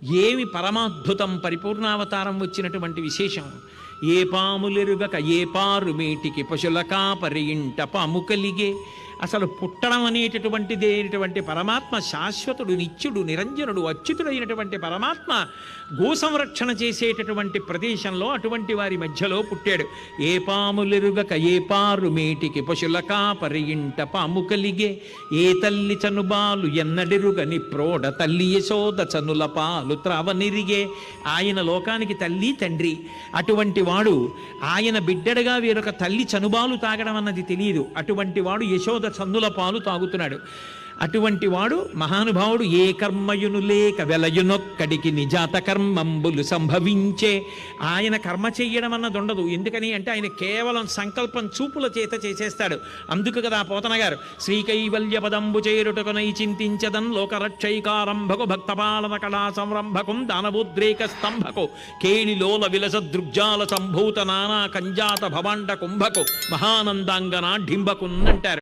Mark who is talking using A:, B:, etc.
A: ఏమి పరమాద్భుతం, పరిపూర్ణావతారం వచ్చినటువంటి విశేషం. ఏ పాములెరుగక ఏ పారు మేటికి పశుల కాపరి ఇంట పాము కలిగే. అసలు పుట్టడం అనేటటువంటి పరమాత్మ శాశ్వతుడు, నిత్యుడు, నిరంజనుడు, అచ్యుతుడైనటువంటి పరమాత్మ గోసంరక్షణ చేసేటటువంటి ప్రదేశంలో అటువంటి వారి మధ్యలో పుట్టాడు. ఏ పాములెరుగక ఏ పారు మేటికి పశుల కాపరి ఇంట పాము కలిగే. ఏ తల్లి చనుబాలు ఎన్నడెరుగని ప్రోడ తల్లి యశోద చనుల పాలు త్రావనిరిగే. ఆయన లోకానికి తల్లి తండ్రి. అటువంటి వాడు ఆయన బిడ్డడుగా వేరొక తల్లి చనుబాలు తాగడం అన్నది తెలియదు. అటువంటి వాడు యశోద చన్నుల పాలు తాగుతున్నాడు. అటువంటి వాడు మహానుభావుడు. ఏ కర్మయును లేక వెలయునొక్కడికి నిజాత కర్మంబులు సంభవించే. ఆయన కర్మ చెయ్యడం అన్నది ఉండదు. ఎందుకని అంటే ఆయన కేవలం సంకల్పం చూపుల చేత చేసేస్తాడు. అందుకు కదా పోతన గారు శ్రీకైవల్య పదంబు చేరుటకునై చింతించదన్ లోకరక్షైకారంభకు భక్తపాలన కళా సంరంభకం దానవోద్రేక స్తంభకు కేళిలోల విలస దృగ్జాల సంభూత నానా కంజాత భవాండ కుంభకు మహానందాంగన ఢింబకున్ అంటారు.